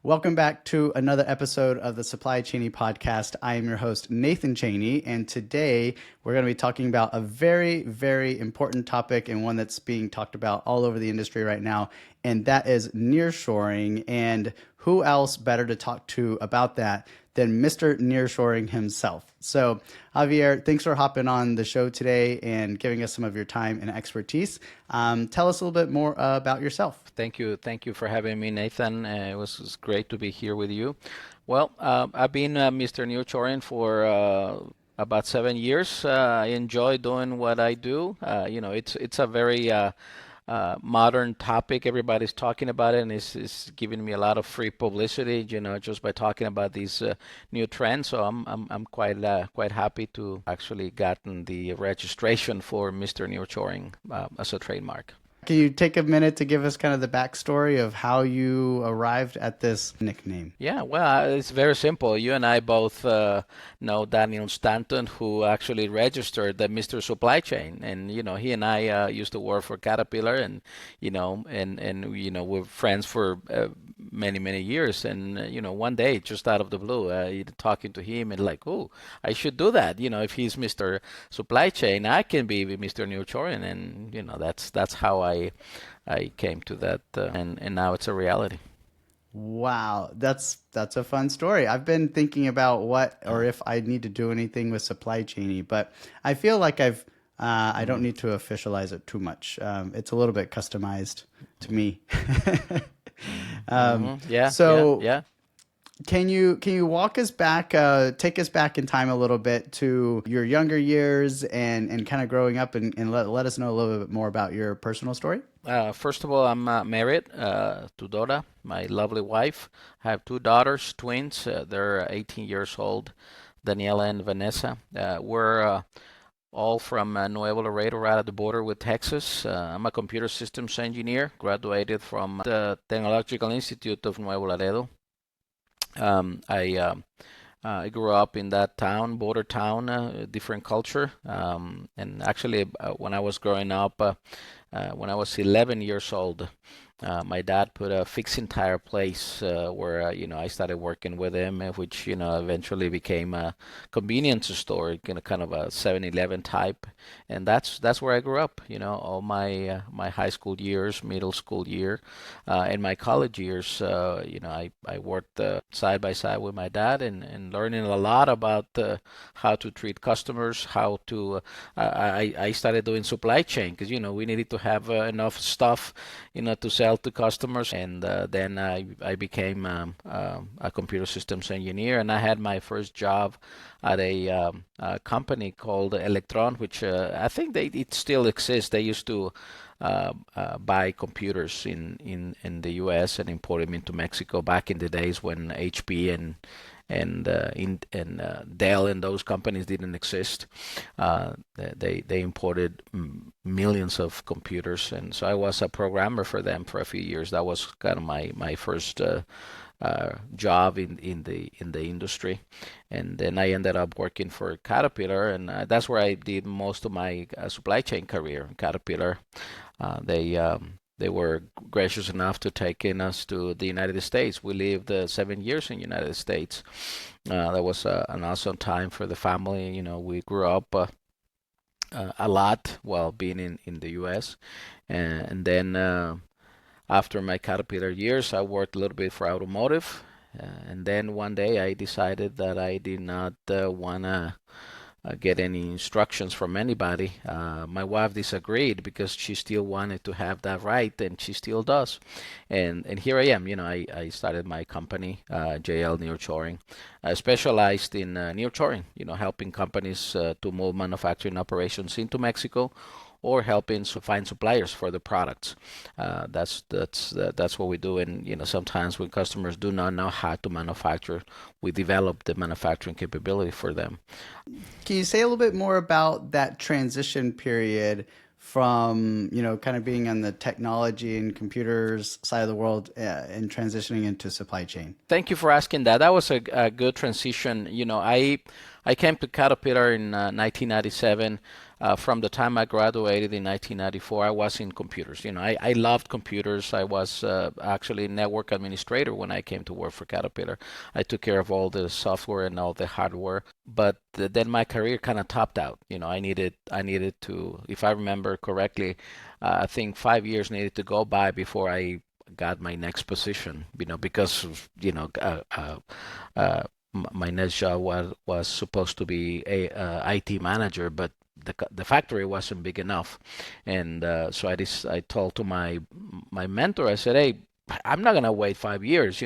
Welcome back to another episode of the Supply Chaney podcast. I am your host, Nathan Chaney, and today we're going to be talking about a very, very important topic and one that's being talked about all over the industry right now, and that is nearshoring. And who else better to talk to about that than Mr. Nearshoring himself? So, Javier, thanks for hopping on the show today and giving us some of your time and expertise. Tell us a little bit more about yourself. Thank you. Thank you for having me, Nathan. It was great to be here with you. Well, I've been Mr. Nearshoring for about 7 years. I enjoy doing what I do. It's a very modern topic. Everybody's talking about it, and it's giving me a lot of free publicity. Just by talking about these new trends. So I'm quite happy to actually gotten the registration for Mr. Nearshoring as a trademark. Can you take a minute to give us kind of the backstory of how you arrived at this nickname? Yeah, well, it's very simple. You and I both know Daniel Stanton, who actually registered the Mr. Supply Chain, and he and I used to work for Caterpillar, and we're friends for many years. And one day, just out of the blue, talking to him, and like, oh, I should do that. If he's Mr. Supply Chain, I can be Mr. Nearshoring, and that's how I came to that, and now it's a reality. Wow, that's a fun story. I've been thinking about what or if I need to do anything with supply chainy, but I feel like I don't need to officialize it too much. It's a little bit customized to me. Yeah, So yeah. can you walk us back, take us back in time a little bit to your younger years and kind of growing up and let us know a little bit more about your personal story? First of all, I'm married to Dora, my lovely wife. I have two daughters, twins. They're 18 years old, Daniela and Vanessa. We're all from Nuevo Laredo, right at the border with Texas. I'm a computer systems engineer, graduated from the Technological Institute of Nuevo Laredo. I grew up in that town, border town, different culture. And actually, when I was growing up, when I was 11 years old, my dad put a fixing tire place where I started working with him, which eventually became a convenience store, kind of a 7-Eleven type, and that's where I grew up. All my high school years, middle school year, and my college years. I worked side by side with my dad and learning a lot about how to treat customers, how to. I started doing supply chain because we needed to have enough stuff to sell to customers. And then I became a computer systems engineer, and I had my first job at a company called Electron, which I think it still exists. They used to buy computers in the U.S. and import them into Mexico back in the days when HP and Dell and those companies didn't exist. They imported millions of computers, and so I was a programmer for them for a few years. That was kind of my first job in the industry, and then I ended up working for Caterpillar, and that's where I did most of my supply chain career. Caterpillar, they were gracious enough to take in us to the United States. We lived 7 years in the United States. That was an awesome time for the family. We grew up a lot while being in the U.S. And then after my Caterpillar years, I worked a little bit for automotive. And then one day I decided that I did not want to get any instructions from anybody. My wife disagreed because she still wanted to have that right, and she still does. And here I am. I started my company, JL Nearshoring, specialized in nearshoring. Helping companies to move manufacturing operations into Mexico, or helping to find suppliers for the products. That's what we do. And sometimes when customers do not know how to manufacture, we develop the manufacturing capability for them. Can you say a little bit more about that transition period from, kind of being on the technology and computers side of the world and transitioning into supply chain? Thank you for asking that. That was a good transition. I came to Caterpillar in 1997. from the time I graduated in 1994, I was in computers. I loved computers. I was actually network administrator when I came to work for Caterpillar. I took care of all the software and all the hardware. But then my career kind of topped out. I needed to, if I remember correctly, I think 5 years needed to go by before I got my next position. Because my next job was supposed to be a IT manager, but the factory wasn't big enough, and so I told to my mentor, I said, "Hey, I'm not gonna wait 5 years.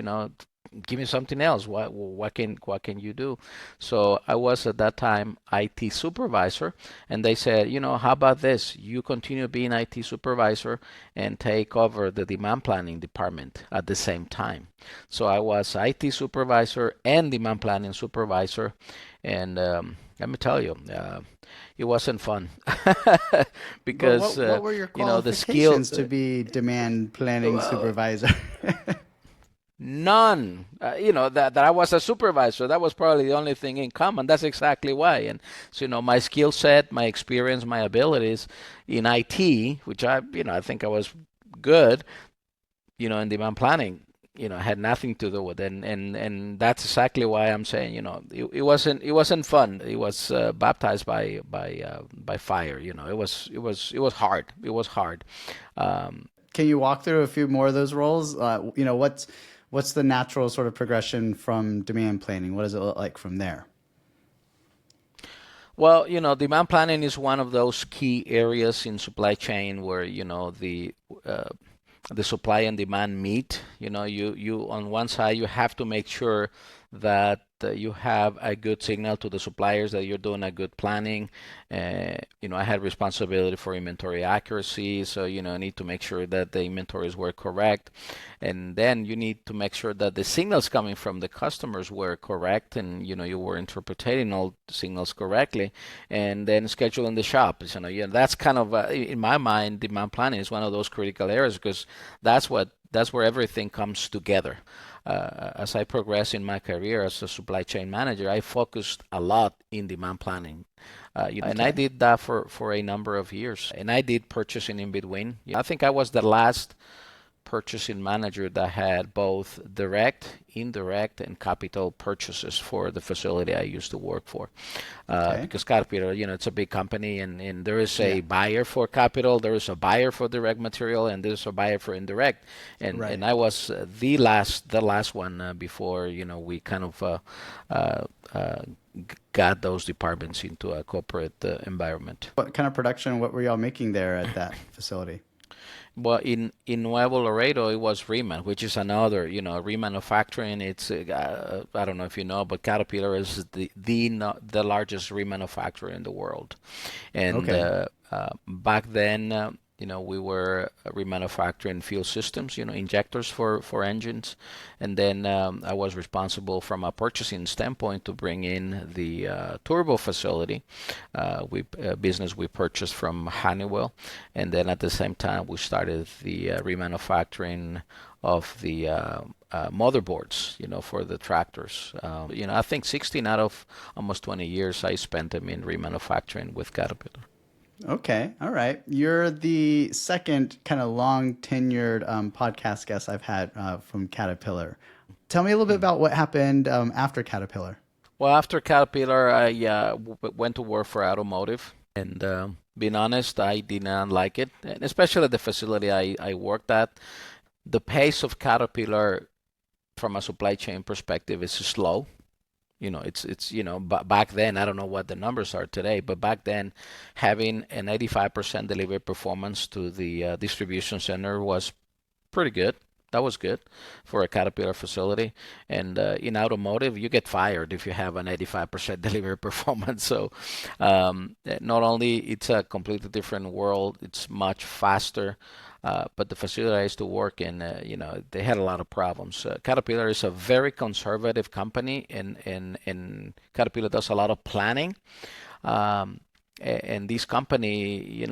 Give me something else. What can you do?" So I was at that time IT supervisor, and they said, how about this? You continue being IT supervisor and take over the demand planning department at the same time. So I was IT supervisor and demand planning supervisor, and let me tell you, it wasn't fun But because what were your the skill. qualifications to be demand planning supervisor? None. That I was a supervisor. That was probably the only thing in common. That's exactly why. And so, my skill set, my experience, my abilities in IT, which I think I was good, in demand planning, had nothing to do with it. And that's exactly why I'm saying, it wasn't fun. It was baptized by fire. It was hard. It was hard. Can you walk through a few more of those roles? What's the natural sort of progression from demand planning? What does it look like from there? Well, demand planning is one of those key areas in supply chain where, the supply and demand meet. You on one side, you have to make sure that you have a good signal to the suppliers that you're doing a good planning. I had responsibility for inventory accuracy, so I need to make sure that the inventories were correct, and then you need to make sure that the signals coming from the customers were correct, and you were interpreting all the signals correctly, and then scheduling the shop. That's kind of in my mind, demand planning is one of those critical areas because that's where everything comes together. As I progressed in my career as a supply chain manager, I focused a lot in demand planning. And I Okay. did that for a number of years. And I did purchasing in between. I think I was the last purchasing manager that had both direct, indirect, and capital purchases for the facility I used to work for. Okay. Because Caterpillar, it's a big company, and there is Yeah. a buyer for capital, there is a buyer for direct material, and there's a buyer for indirect. And Right. I was the last one before we kind of got those departments into a corporate environment. What kind of production? What were y'all making there at that facility? Well, in Nuevo Laredo, it was reman, which is another, remanufacturing. It's I don't know if you know, but Caterpillar is the largest remanufacturer in the world. And Okay. back then, we were remanufacturing fuel systems, injectors for engines. And then I was responsible from a purchasing standpoint to bring in the turbo facility, business we purchased from Honeywell. And then at the same time, we started the remanufacturing of the motherboards, for the tractors. I think 16 out of almost 20 years I spent them in remanufacturing with Caterpillar. Okay. All right. You're the second kind of long tenured podcast guest I've had from Caterpillar. Tell me a little bit about what happened after Caterpillar. Well, after Caterpillar, I went to work for automotive. And being honest, I did not like it, and especially the facility I worked at. The pace of Caterpillar from a supply chain perspective is slow. Back then, I don't know what the numbers are today, but back then, having an 85% delivery performance to the distribution center was pretty good. That was good for a Caterpillar facility. And in automotive, you get fired if you have an 85% delivery performance. So not only it's a completely different world, it's much faster. But the facility I used to work in, they had a lot of problems. Caterpillar is a very conservative company, and Caterpillar does a lot of planning. Um, and this company,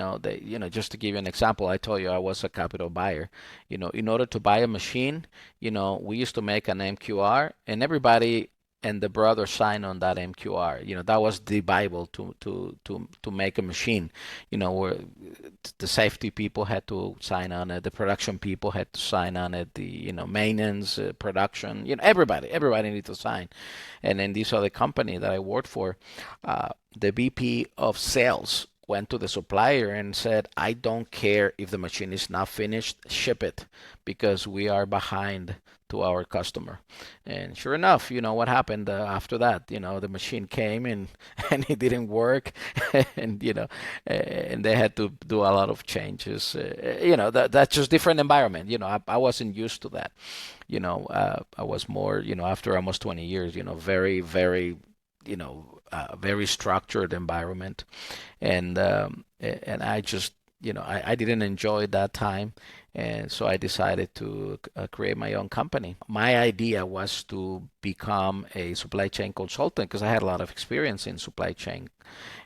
just to give you an example, I told you I was a capital buyer. In order to buy a machine, we used to make an MQR, and everybody and the brother signed on that MQR. That was the Bible to make a machine. Where the safety people had to sign on it, the production people had to sign on it, the maintenance, production, everybody needed to sign. And then this other company that I worked for, the VP of sales went to the supplier and said, I don't care if the machine is not finished, ship it, because we are behind to our customer. And sure enough, what happened after that? The machine came and and it didn't work, and and they had to do a lot of changes. That's just different environment. I wasn't used to that. I was more, after almost 20 years, very, very, very structured environment, and I just, I didn't enjoy that time, and so I decided to create my own company. My idea was to become a supply chain consultant because I had a lot of experience in supply chain,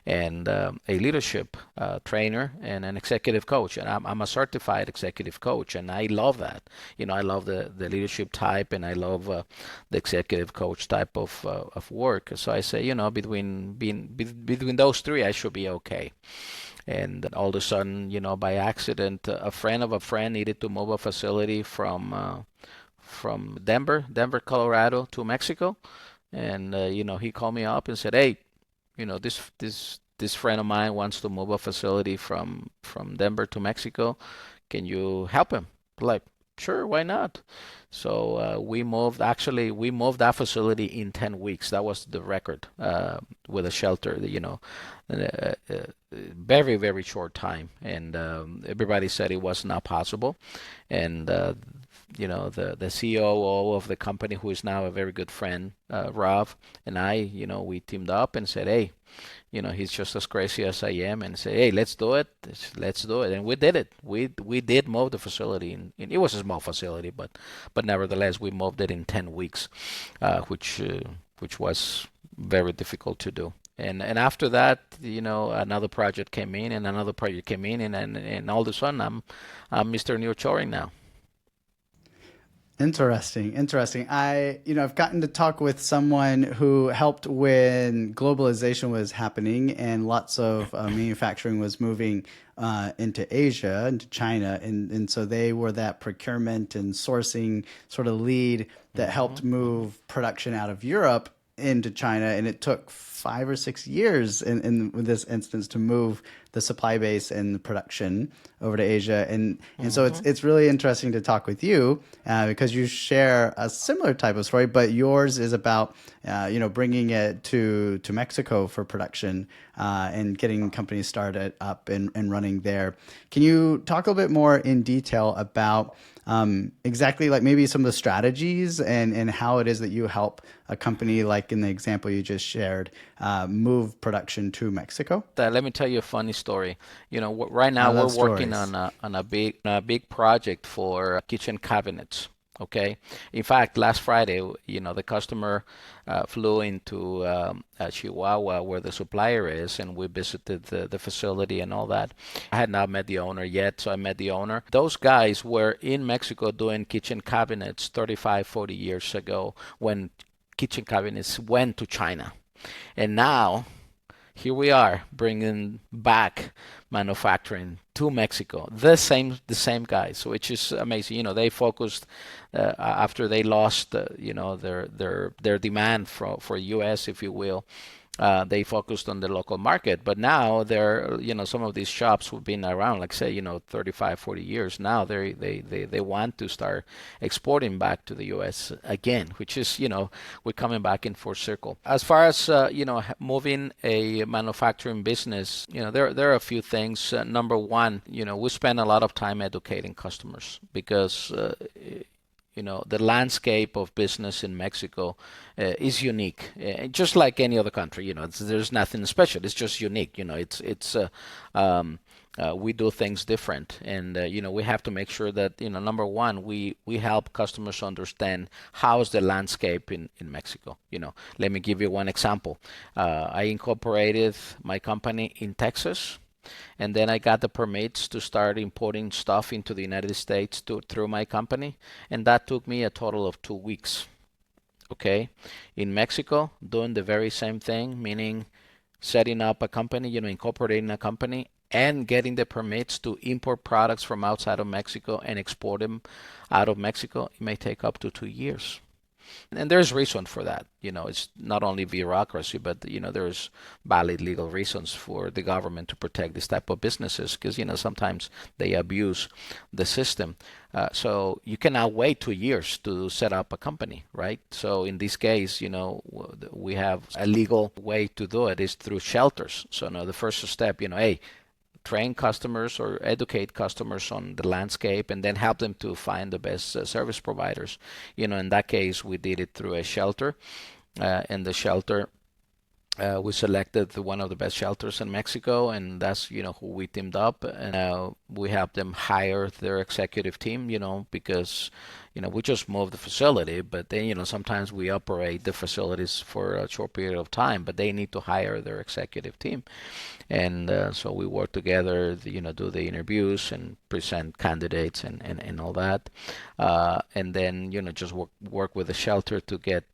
and a leadership trainer and an executive coach. And I'm a certified executive coach, and I love that. I love the leadership type, and I love the executive coach type of work. So I say, between those three, I should be okay. And all of a sudden, by accident, a friend of a friend needed to move a facility from Denver, Colorado to Mexico, and he called me up and said, "Hey, this friend of mine wants to move a facility from Denver to Mexico. Can you help him?" Like, sure, why not? So we moved. Actually, we moved that facility in 10 weeks. That was the record with a shelter. Very, very short time, and everybody said it was not possible. And the COO of the company, who is now a very good friend, Rob, and I, we teamed up and said, hey, he's just as crazy as I am, and say, hey, let's do it. Let's do it. And we did it. We did move the facility. It was a small facility, but nevertheless, we moved it in 10 weeks, which was very difficult to do. And after that, another project came in, and another project came in, and all of a sudden, I'm Mr. Nearshoring now. Interesting, interesting. I've gotten to talk with someone who helped when globalization was happening and lots of manufacturing was moving into Asia, into China, and so they were that procurement and sourcing sort of lead that helped move production out of Europe into China, and it took 5 or 6 years in this instance to move the supply base and the production over to Asia, and so it's really interesting to talk with you because you share a similar type of story, but yours is about bringing it to Mexico for production and getting companies started up and running there. Can you talk a little bit more in detail about exactly like maybe some of the strategies and how it is that you help a company like in the example you just shared move production to Mexico? Let me tell you a funny story. Right I now love we're working stories. on a big project for kitchen cabinets. Okay. In fact, last Friday, the customer flew into Chihuahua, where the supplier is, and we visited the facility and all that. I had not met the owner yet, so I met the owner. Those guys were in Mexico doing kitchen cabinets 35, 40 years ago when kitchen cabinets went to China. And now here we are bringing back manufacturing to Mexico. The same guys, which is amazing. They focused after they lost, their demand for U.S., if you will. They focused on the local market, but now they're, some of these shops who've been around, like say, 35, 40 years now, they want to start exporting back to the U.S. again, which is, we're coming back in full circle. As far as, moving a manufacturing business, there are a few things. Number one, we spend a lot of time educating customers because, the landscape of business in Mexico is unique, just like any other country. There's nothing special. It's just unique. We do things different, and we have to make sure that number one, we help customers understand how is the landscape in Mexico. Let me give you one example. I incorporated my company in Texas. And then I got the permits to start importing stuff into the United States through my company, and that took me a total of 2 weeks. okay? In Mexico, doing the very same thing, meaning setting up a company, incorporating a company and getting the permits to import products from outside of Mexico and export them out of Mexico, it may take up to 2 years. And there's reason for that. It's not only bureaucracy, but there's valid legal reasons for the government to protect this type of businesses because sometimes they abuse the system. So you cannot wait 2 years to set up a company, right? So in this case, we have a legal way to do it is through shelters. So now the first step, hey, train customers or educate customers on the landscape and then help them to find the best service providers. In that case, we did it through a shelter. And the shelter, we selected one of the best shelters in Mexico, and that's who we teamed up, and we have them hire their executive team, because we just moved the facility, but then sometimes we operate the facilities for a short period of time, but they need to hire their executive team, and so we work together, do the interviews and present candidates and all that, and then just work with the shelter to get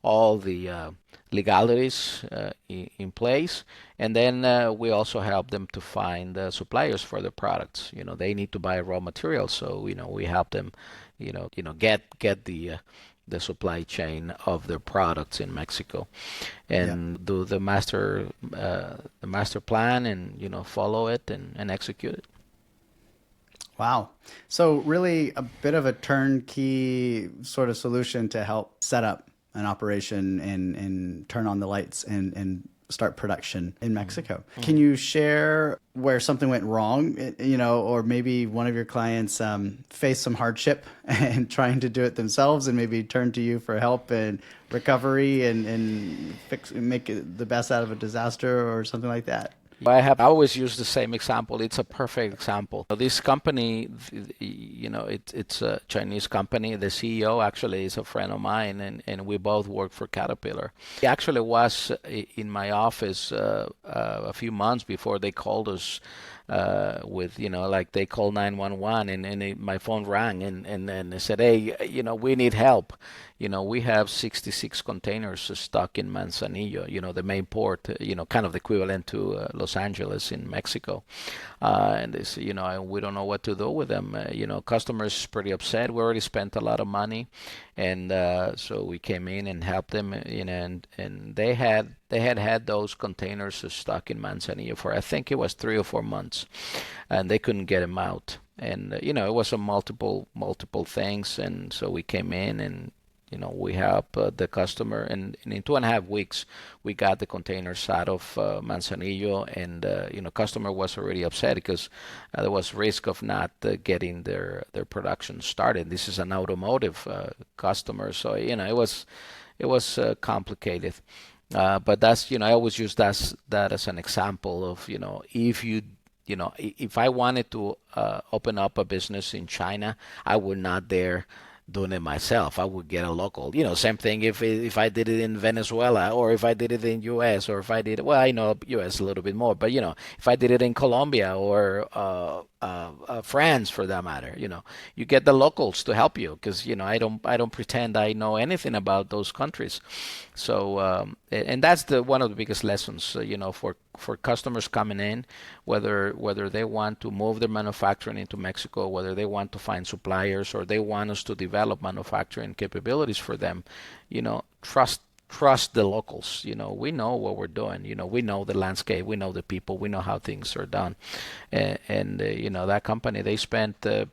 all the legalities in place, and then we also help them to find suppliers for the products. They need to buy raw materials, so we help them, get the supply chain of their products in Mexico, and do the master plan, and follow it and execute it. Wow. So really a bit of a turnkey sort of solution to help set up an operation and turn on the lights and start production in Mexico. Can you share where something went wrong, or maybe one of your clients faced some hardship and trying to do it themselves and maybe turn to you for help and recovery and make it the best out of a disaster or something like that? I have always used the same example. It's a perfect example. This company, it's a Chinese company. The CEO actually is a friend of mine, and we both work for Caterpillar. He actually was in my office a few months before they called us with, like they called 911, and my phone rang, and they said, hey, we need help. We have 66 containers stuck in Manzanillo, the main port, kind of the equivalent to Los Angeles in Mexico. And they say, we don't know what to do with them. Customers pretty upset. We already spent a lot of money, and so we came in and helped them. And they had those containers stuck in Manzanillo for, I think it was 3 or 4 months, and they couldn't get them out. And it was a multiple things, and so we came in and we help the customer, and in 2.5 weeks we got the containers out of Manzanillo, and customer was already upset because there was risk of not getting their production started. This is an automotive customer, so it was complicated. But that's I always use that as an example of if I wanted to open up a business in China, I would not dare doing it myself. I would get a local. Same thing if I did it in Venezuela, or if I did it in U.S., or if I did it, well, I know U.S. a little bit more, but if I did it in Colombia or France, for that matter, you get the locals to help you because I don't pretend I know anything about those countries. So and that's one of the biggest lessons, for customers coming in, whether they want to move their manufacturing into Mexico, whether they want to find suppliers, or they want us to develop manufacturing capabilities for them, trust the locals. We know what we're doing. We know the landscape, we know the people, we know how things are done, and that company, they spent a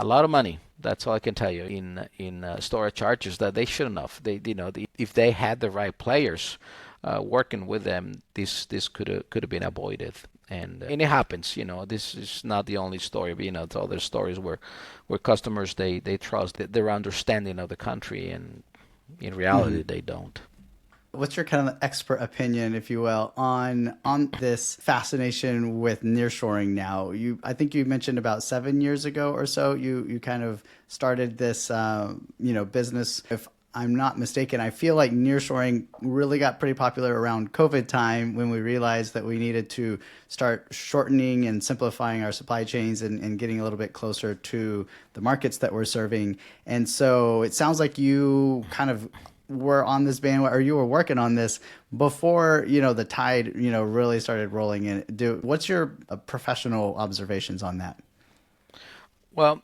lot of money. That's all I can tell you in storage charges that they shouldn't have. If they had the right players working with them, this could have been avoided. And it happens. This is not the only story, but it's other stories where customers, they trust their understanding of the country, and in reality they don't. What's your kind of expert opinion, if you will, on this fascination with nearshoring now? I think you mentioned about 7 years ago or so, you kind of started this, business. If I'm not mistaken, I feel like nearshoring really got pretty popular around COVID time, when we realized that we needed to start shortening and simplifying our supply chains and getting a little bit closer to the markets that we're serving. And so it sounds like you kind of were on this bandwagon, or you were working on this before, the tide, really started rolling in. What's your professional observations on that? Well,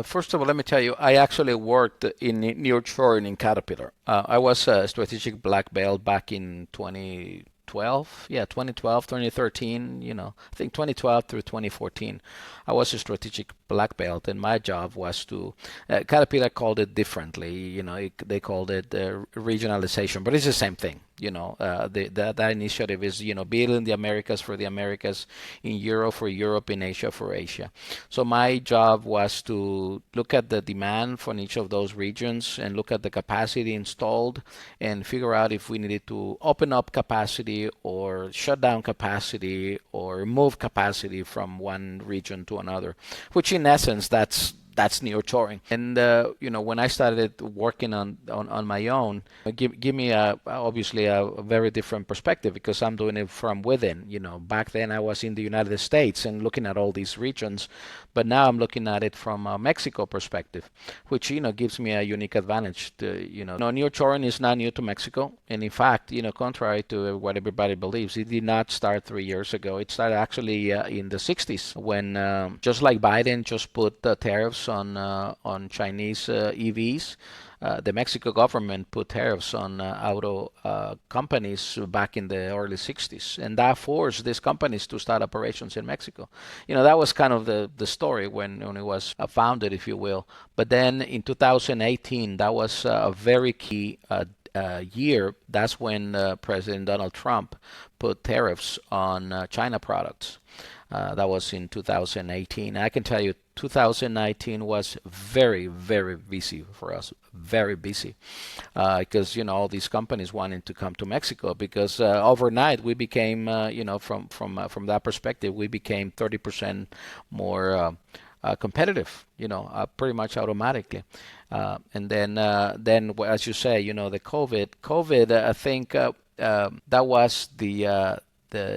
first of all, let me tell you, I actually worked in Nearshoring in Caterpillar. I was a strategic black belt back in 2012. Yeah, 2012, 2013, I think 2012 through 2014. I was a strategic black belt, and my job was to, Caterpillar called it differently. They called it regionalization, but it's the same thing. That initiative is, building the Americas for the Americas, in Europe for Europe, in Asia for Asia. So my job was to look at the demand from each of those regions and look at the capacity installed and figure out if we needed to open up capacity or shut down capacity or move capacity from one region to another, which in essence that's nearshoring. And when I started working on my own, give me obviously a very different perspective because I'm doing it from within. Back then I was in the United States and looking at all these regions, but now I'm looking at it from a Mexico perspective, which gives me a unique advantage. Nearshoring is not new to Mexico, and in fact, contrary to what everybody believes, it did not start 3 years ago. It started actually in the 60s when just like Biden just put tariffs on Chinese EVs. The Mexico government put tariffs on auto companies back in the early 60s, and that forced these companies to start operations in Mexico. That was kind of the story when it was founded, if you will. But then in 2018, that was a very key year. That's when President Donald Trump put tariffs on China products. That was in 2018. I can tell you 2019 was very, very busy for us, very busy, because all these companies wanted to come to Mexico because overnight we became, from that perspective, we became 30% more competitive, pretty much automatically. And then, as you say, the COVID, I think that was the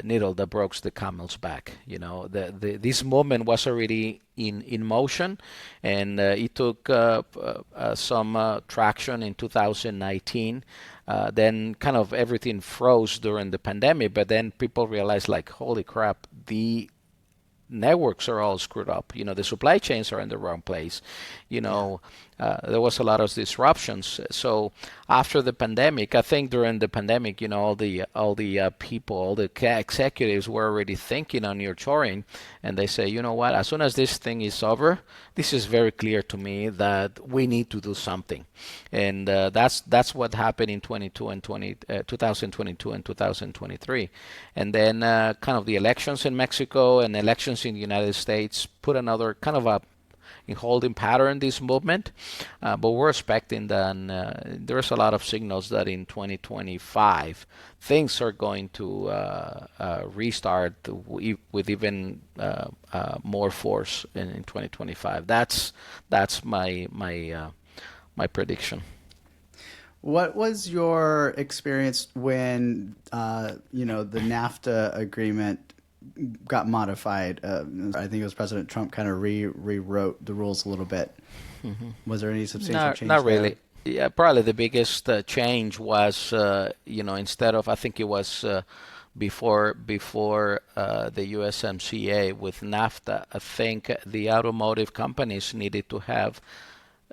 needle that broke the camel's back. This movement was already in motion, and it took some traction in 2019. Then kind of everything froze during the pandemic, but then people realized, like, holy crap, the networks are all screwed up. The supply chains are in the wrong place. There was a lot of disruptions. So after the pandemic, I think during the pandemic, all the people, all the executives were already thinking on nearshoring, and they say, you know what? As soon as this thing is over, this is very clear to me that we need to do something, and that's what happened in 2022 and 2023, and then kind of the elections in Mexico and elections in the United States put another kind of a in holding pattern this movement, but we're expecting that there's a lot of signals that in 2025 things are going to restart with even more force in 2025. That's my prediction. What was your experience when the NAFTA agreement got modified? I think it was President Trump kind of rewrote the rules a little bit. Mm-hmm. Was there any substantial change? Not really. Yeah, probably the biggest change was, instead of, I think it was before the USMCA with NAFTA, I think the automotive companies needed to have,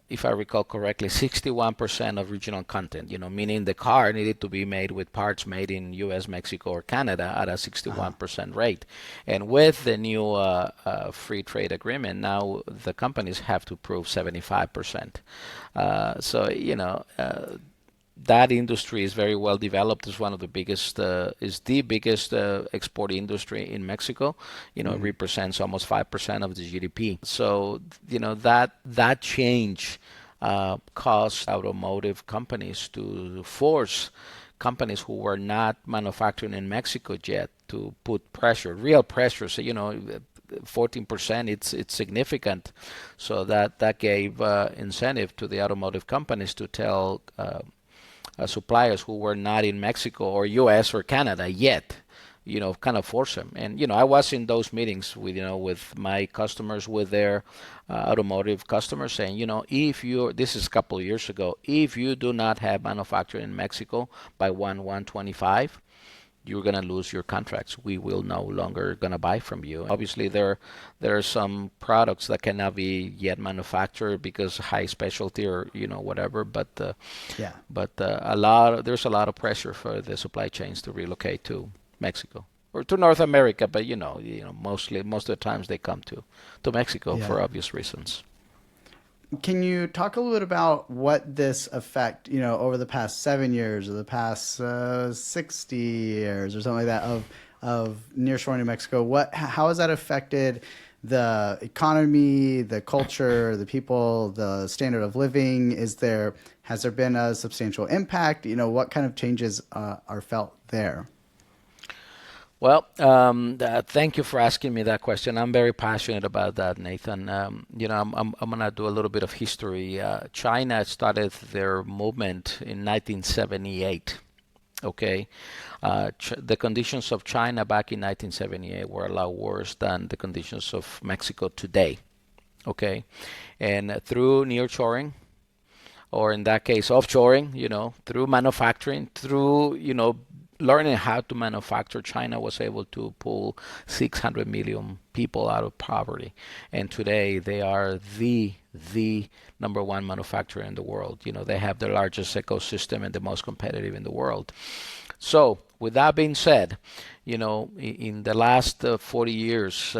if I recall correctly, 61% of regional content, meaning the car needed to be made with parts made in US, Mexico, or Canada at a 61% rate. And with the new free trade agreement, now the companies have to prove 75%. That industry is very well developed. It's one of the biggest, is the biggest export industry in Mexico. It represents almost 5% of the GDP. So, that change caused automotive companies to force companies who were not manufacturing in Mexico yet to put pressure, real pressure. So, 14%, it's significant. So that gave incentive to the automotive companies to tell suppliers who were not in Mexico or U.S. or Canada yet, kind of force them. And I was in those meetings with my customers, with their automotive customers, saying, if you this is a couple of years ago, if you do not have manufacturing in Mexico by 1/1/25, you're going to lose your contracts. We will no longer going to buy from you. Obviously, there are some products that cannot be yet manufactured because high specialty or whatever. But Yeah. there's a lot of pressure for the supply chains to relocate to Mexico or to North America. But most of the times they come to Mexico for Yeah. obvious reasons. Can you talk a little bit about what this effect, over the past 7 years or the past 60 years or something like that of nearshoring to Mexico? How has that affected the economy, the culture, the people, the standard of living? Has there been a substantial impact? What kind of changes are felt there? Well, thank you for asking me that question. I'm very passionate about that, Nathan. I'm gonna do a little bit of history. China started their movement in 1978. Okay, the conditions of China back in 1978 were a lot worse than the conditions of Mexico today. Okay, and through nearshoring, or in that case offshoring, through manufacturing, through learning how to manufacture, China was able to pull 600 million people out of poverty, and today they are the number one manufacturer in the world. They have the largest ecosystem and the most competitive in the world. So, with that being said, in the last 40 years,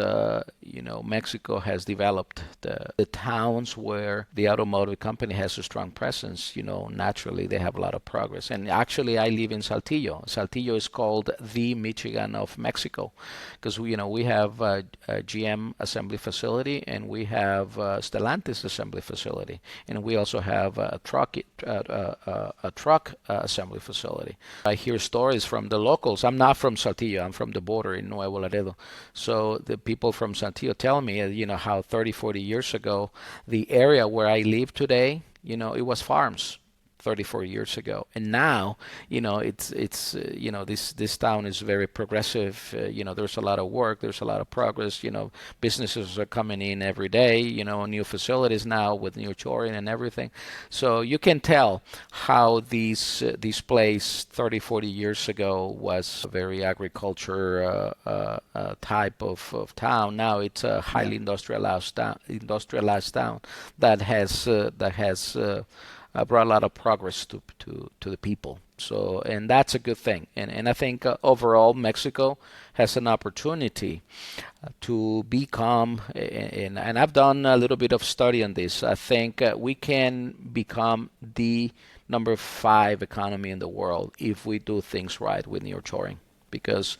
Mexico has developed the towns where the automotive company has a strong presence. Naturally, they have a lot of progress. And actually, I live in Saltillo. Saltillo is called the Michigan of Mexico because we have a GM assembly facility, and we have Stellantis assembly facility, and we also have a truck assembly facility. I hear stories from the locals. I'm not from Saltillo. I'm from the border in Nuevo Laredo. So the people from Saltillo tell me, how 30, 40 years ago, the area where I live today, it was farms 34 years ago, and now it's this town is very progressive. There's a lot of work, there's a lot of progress. Businesses are coming in every day, new facilities now with nearshoring and everything. So you can tell how this place 30, 40 years ago was a very agriculture type of town. Now it's a highly industrialized town that has brought a lot of progress to the people. So, and that's a good thing. And I think overall Mexico has an opportunity to become, and I've done a little bit of study on this. I think we can become the number 5 economy in the world if we do things right with nearshoring. Because,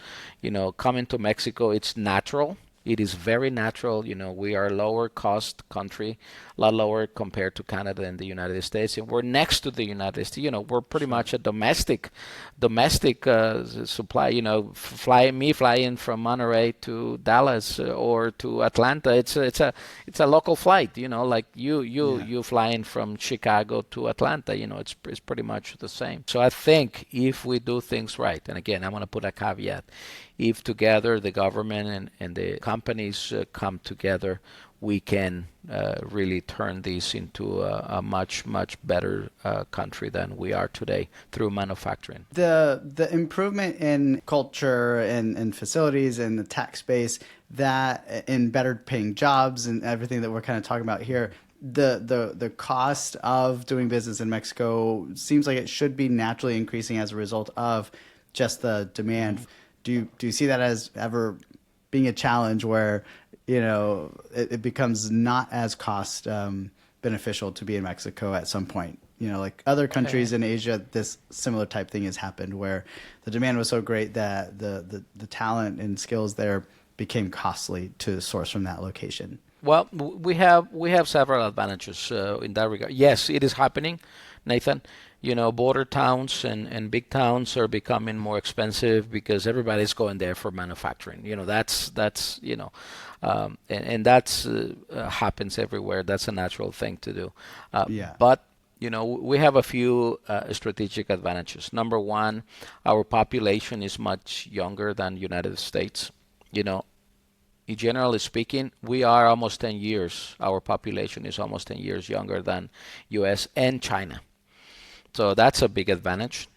coming to Mexico, it's natural. It is very natural. We are a lower cost country, a lot lower compared to Canada and the United States. And we're next to the United States. We're pretty much a domestic supply. Flying from Monterey to Dallas or to Atlanta. It's a local flight. Like you flying from Chicago to Atlanta. It's pretty much the same. So I think if we do things right, and again, I'm going to put a caveat, if together the government and the companies come together, we can really turn this into a much, much better country than we are today through manufacturing. The improvement in culture and facilities and the tax base, that in better paying jobs and everything that we're kind of talking about here, the cost of doing business in Mexico seems like it should be naturally increasing as a result of just the demand. Do you see that as ever being a challenge where it becomes not as cost beneficial to be in Mexico at some point? Like other countries in Asia, this similar type thing has happened where the demand was so great that the talent and skills there became costly to source from that location. Well, we have several advantages in that regard. Yes, it is happening, Nathan. Border towns and big towns are becoming more expensive because everybody's going there for manufacturing. That's and that's happens everywhere. That's a natural thing to do. Yeah. But We have a few strategic advantages. Number one, our population is much younger than the United States. You know, Generally speaking, we are almost 10 years. Our population is almost 10 years younger than U.S. and China. So that's a big advantage.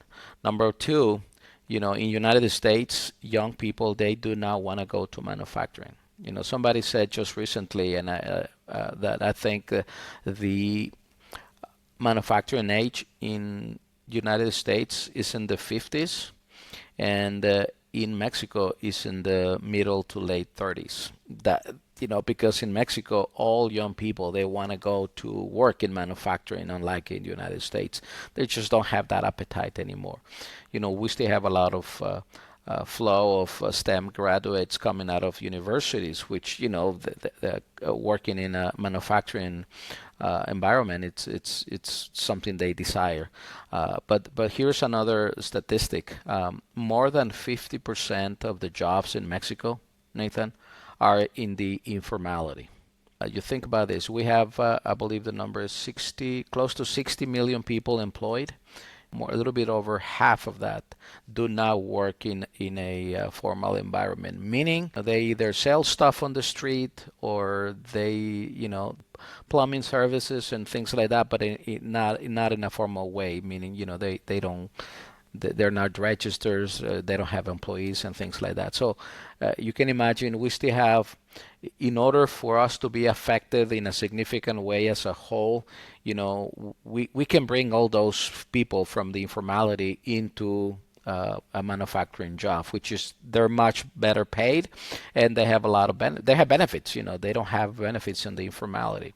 Number two, in United States, young people, they do not want to go to manufacturing. Somebody said just recently, and that I think the manufacturing age in United States is in the 50s, and in Mexico is in the middle to late 30s. Because in Mexico, all young people, they want to go to work in manufacturing, unlike in the United States. They just don't have that appetite anymore. We still have a lot of flow of STEM graduates coming out of universities, which working in a manufacturing environment, it's something they desire. But here's another statistic: more than 50% of the jobs in Mexico, Nathan, are in the informality. You think about this: we have, I believe the number is 60, close to 60 million people employed. A little bit over half of that do not work in a formal environment, meaning they either sell stuff on the street or they, plumbing services and things like that, but not in a formal way, meaning, they don't, they're not registered, they don't have employees and things like that. So you can imagine we still have, in order for us to be effective in a significant way as a whole, we can bring all those people from the informality into a manufacturing job, which is they're much better paid, and they have a lot of they have benefits. They don't have benefits in the informality.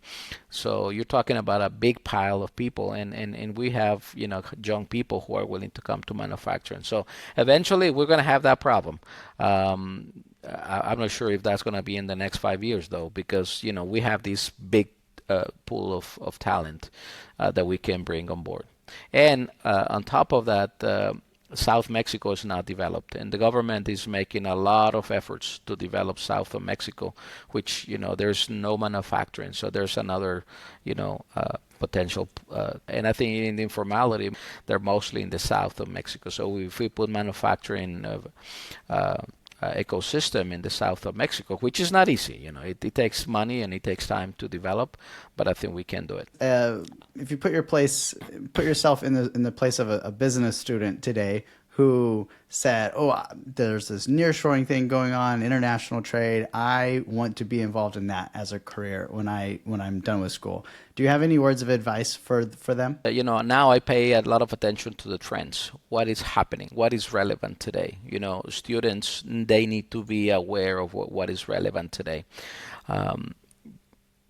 So you're talking about a big pile of people, and we have young people who are willing to come to manufacturing. So eventually we're going to have that problem. I'm not sure if that's going to be in the next 5 years though, because we have this big pool of talent that we can bring on board. And on top of that, South Mexico is not developed, and the government is making a lot of efforts to develop south of Mexico, which there's no manufacturing, so there's another potential. And I think in the informality, they're mostly in the south of Mexico. So if we put manufacturing ecosystem in the south of Mexico, which is not easy, it takes money and it takes time to develop, but I think we can do it. If you put yourself in the place of a business student today who said, "Oh, there's this nearshoring thing going on, international trade. I want to be involved in that as a career when I'm done with school." Do you have any words of advice for them? Now I pay a lot of attention to the trends. What is happening? What is relevant today? Students, they need to be aware of what is relevant today.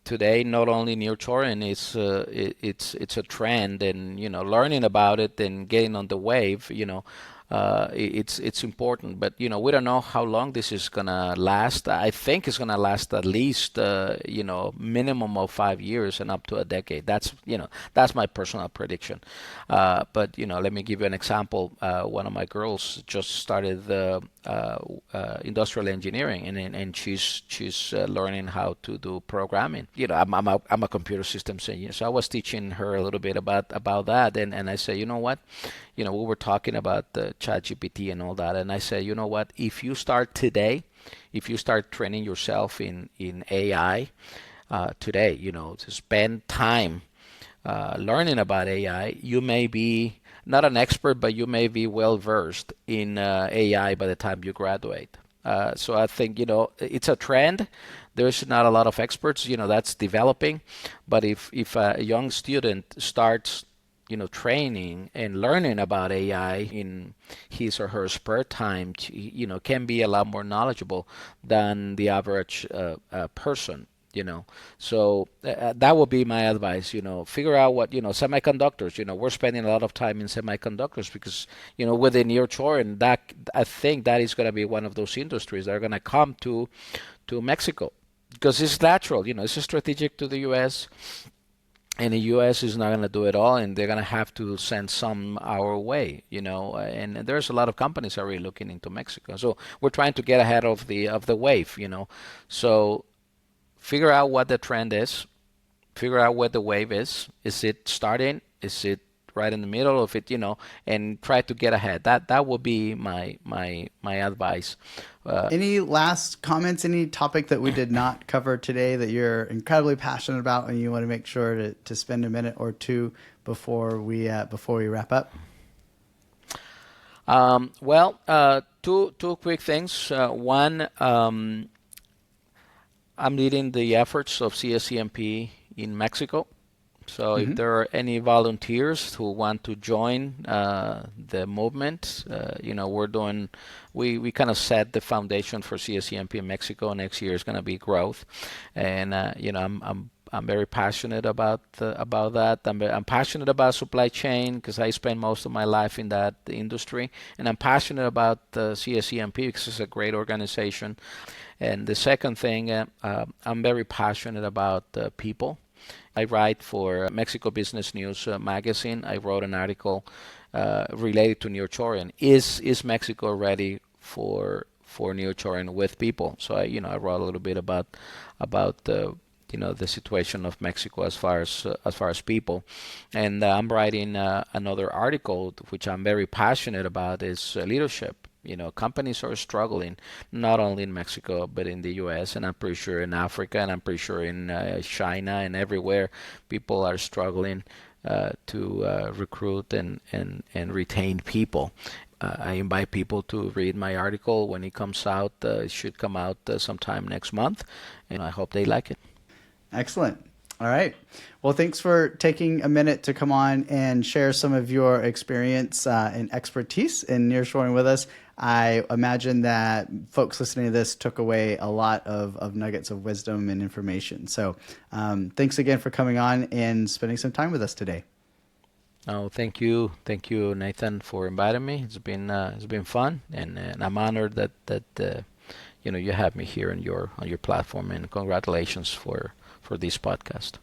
Today, not only nearshoring it's a trend, and learning about it and getting on the wave, it's important, but we don't know how long this is gonna last. I think it's gonna last at least minimum of 5 years and up to a decade. That's my personal prediction. But let me give you an example. One of my girls just started industrial engineering, and she's learning how to do programming. I'm a computer systems engineer, so I was teaching her a little bit about that, and I say, you know what, we were talking about ChatGPT and all that, and I said, you know what, if you start today, if you start training yourself in AI today, to spend time learning about AI, you may be not an expert, but you may be well versed in AI by the time you graduate. So I think it's a trend. There's not a lot of experts, that's developing, but if a young student starts training and learning about AI in his or her spare time, can be a lot more knowledgeable than the average person. So that would be my advice. Figure out what semiconductors. We're spending a lot of time in semiconductors because with the nearshoring, that I think that is going to be one of those industries that are going to come to Mexico because it's natural. It's strategic to the U.S. And the U.S. is not going to do it all, and they're going to have to send some our way, And there's a lot of companies already looking into Mexico, so we're trying to get ahead of the wave, So figure out what the trend is, figure out what the wave is. Is it starting Is it right in the middle of it, and try to get ahead. That would be my advice. Any last comments, any topic that we did not cover today that you're incredibly passionate about and you want to make sure to spend a minute or two before we wrap up? Two quick things. One, I'm leading the efforts of CSCMP in Mexico. So if there are any volunteers who want to join the movement, we kind of set the foundation for CSCMP in Mexico. Next year is going to be growth, and I'm very passionate about that. I'm passionate about supply chain because I spent most of my life in that industry, and I'm passionate about CSCMP because it's a great organization. And the second thing, I'm very passionate about people. I write for Mexico Business News magazine. I wrote an article related to nearshoring. Is Mexico ready for nearshoring with people? So I wrote a little bit about the situation of Mexico as far as people, and I'm writing another article which I'm very passionate about is leadership. Companies are struggling not only in Mexico but in the U.S. and I'm pretty sure in Africa and I'm pretty sure in China and everywhere. People are struggling to recruit and retain people. I invite people to read my article when it comes out. It should come out sometime next month, and I hope they like it. Excellent. All right. Well, thanks for taking a minute to come on and share some of your experience and expertise in nearshoring with us. I imagine that folks listening to this took away a lot of nuggets of wisdom and information. So thanks again for coming on and spending some time with us today. Oh, thank you, Nathan, for inviting me. It's been fun, and I'm honored that you have me here on your platform. And congratulations for this podcast.